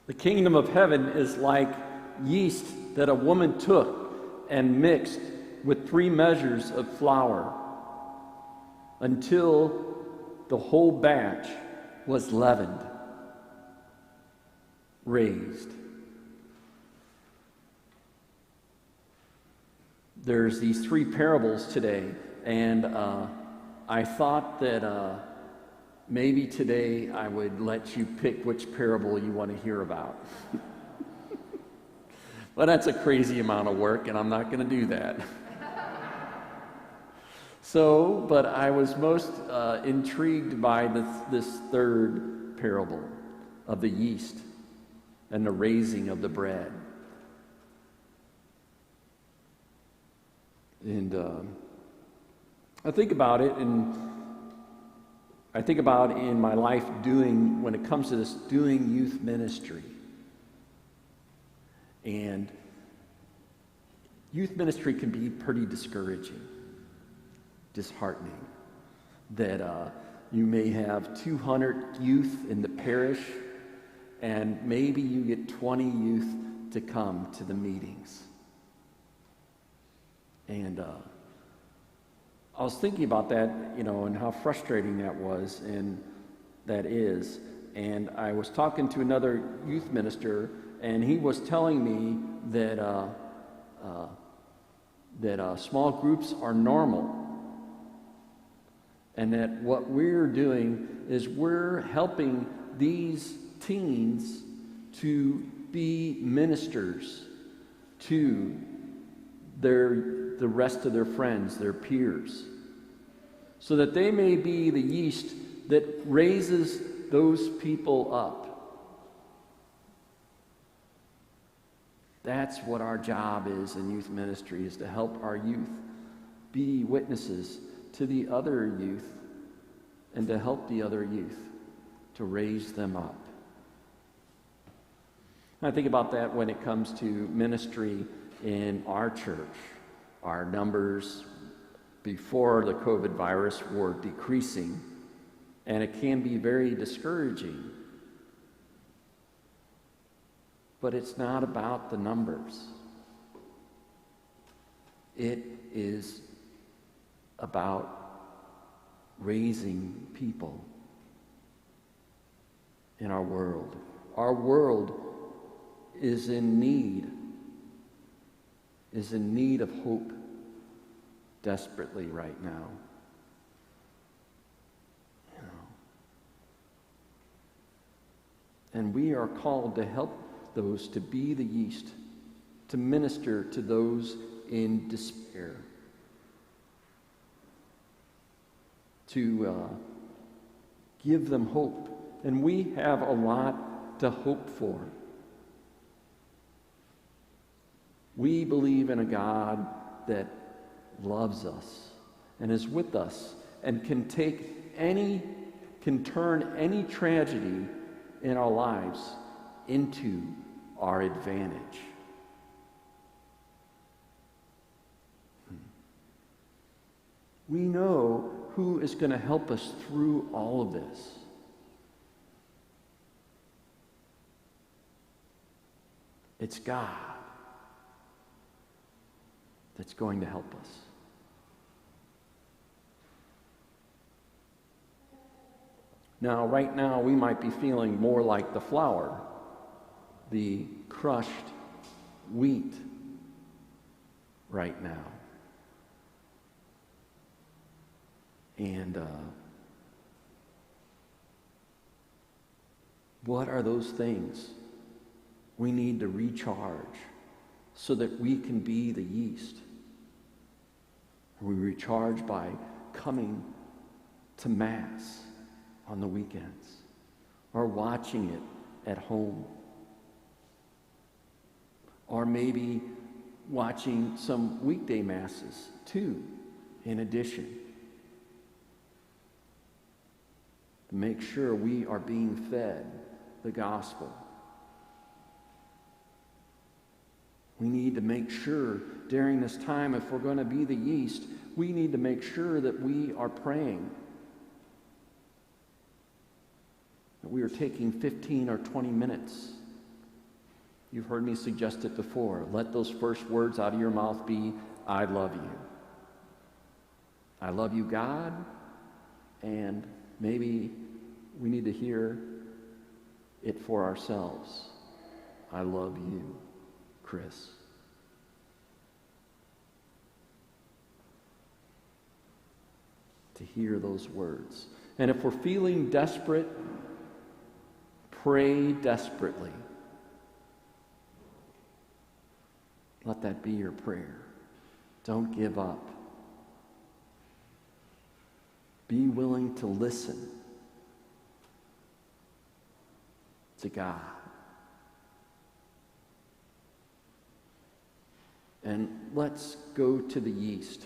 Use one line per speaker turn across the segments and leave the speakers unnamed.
The kingdom of heaven is like yeast that a woman took and mixed with 3 measures of flour until the whole batch was leavened, raised. There's these 3 parables today, and I thought that maybe today I would let you pick which parable you want to hear about. But that's a crazy amount of work, and I'm not going to do that. But I was most intrigued by this 3rd parable of the yeast and the raising of the bread. And I think about it, and I think about in my life when it comes to this, doing youth ministry. And youth ministry can be pretty discouraging, disheartening. That you may have 200 youth in the parish, and maybe you get 20 youth to come to the meetings. And I was thinking about that, and how frustrating that was, and that is. And I was talking to another youth minister, and he was telling me that small groups are normal, and that what we're doing is we're helping these teens to be ministers to the rest of their friends, their peers, so that they may be the yeast that raises those people up. That's what our job is in youth ministry, is to help our youth be witnesses to the other youth and to help the other youth to raise them up. I think about that when it comes to ministry in our church. Our numbers before the COVID virus were decreasing, and it can be very discouraging. But it's not about the numbers. It is about raising people in our world. Our world is in need of hope desperately right now. And we are called to help those to be the yeast, to minister to those in despair, to give them hope. And we have a lot to hope for. We believe in a God that loves us and is with us and can turn any tragedy in our lives into our advantage. We know who is going to help us through all of this. It's God that's going to help us. Now, right now, we might be feeling more like the flour, the crushed wheat right now. And what are those things we need to recharge so that we can be the yeast? We recharge by coming to Mass on the weekends, or watching it at home, or maybe watching some weekday Masses too, in addition, to make sure we are being fed the gospel. We need to make sure during this time, if we're going to be the yeast, we need to make sure that we are praying, that we are taking 15 or 20 minutes You've heard me suggest it before. Let those first words out of your mouth be, I love you. I love you, God. And maybe we need to hear it for ourselves. I love you, Chris. To hear those words. And if we're feeling desperate, pray desperately. Let that be your prayer. Don't give up. Be willing to listen to God. And let's go to the yeast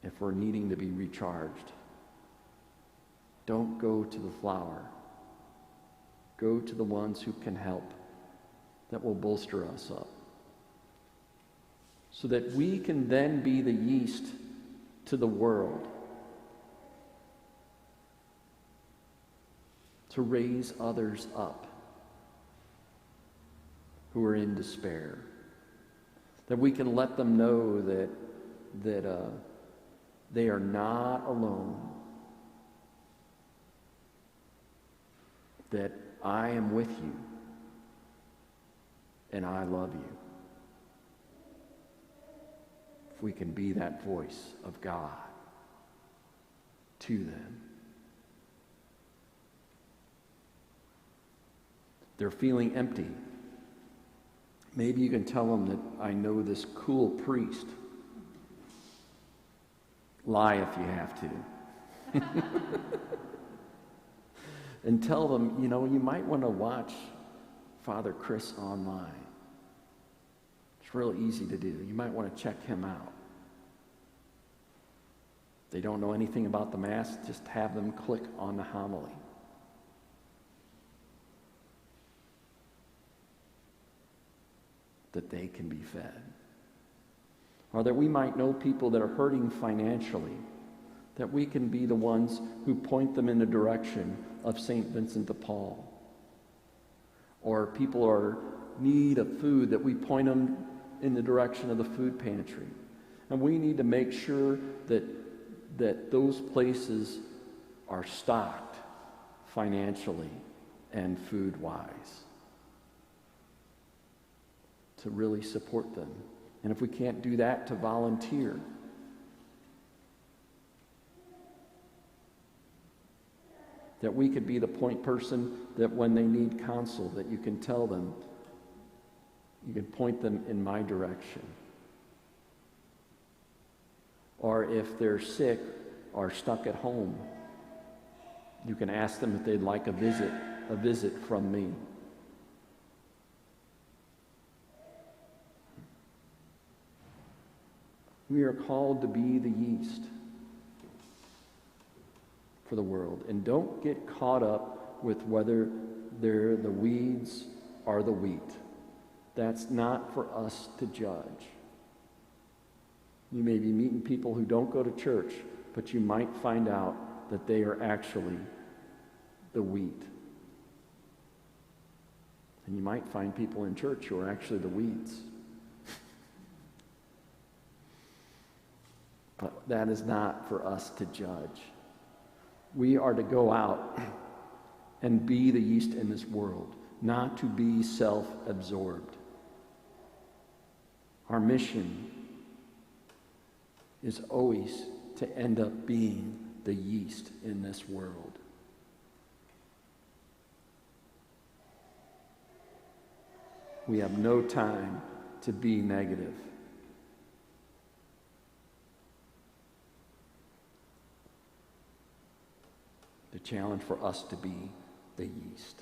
if we're needing to be recharged. Don't go to the flour. Go to the ones who can help, that will bolster us up, so that we can then be the yeast to the world, to raise others up who are in despair, that we can let them know that they are not alone, that I am with you and I love you. If we can be that voice of God to them. They're feeling empty. Maybe you can tell them that I know this cool priest. Lie if you have to. And tell them, you might want to watch Father Chris online. It's real easy to do. You might want to check him out. If they don't know anything about the Mass, just have them click on the homily. That they can be fed. Or that we might know people that are hurting financially, that we can be the ones who point them in the direction of St. Vincent de Paul. Or people are in need of food, that we point them in the direction of the food pantry. And we need to make sure that those places are stocked financially and food-wise to really support them. And if we can't do that, to volunteer. That we could be the point person that when they need counsel, that you can tell them, you can point them in my direction. Or if they're sick or stuck at home, you can ask them if they'd like a visit from me. We are called to be the yeast for the world. And don't get caught up with whether they're the weeds or the wheat. That's not for us to judge. You may be meeting people who don't go to church, but you might find out that they are actually the wheat. And you might find people in church who are actually the weeds. But that is not for us to judge. We are to go out and be the yeast in this world, not to be self-absorbed. Our mission is always to end up being the yeast in this world. We have no time to be negative. The challenge for us to be the yeast.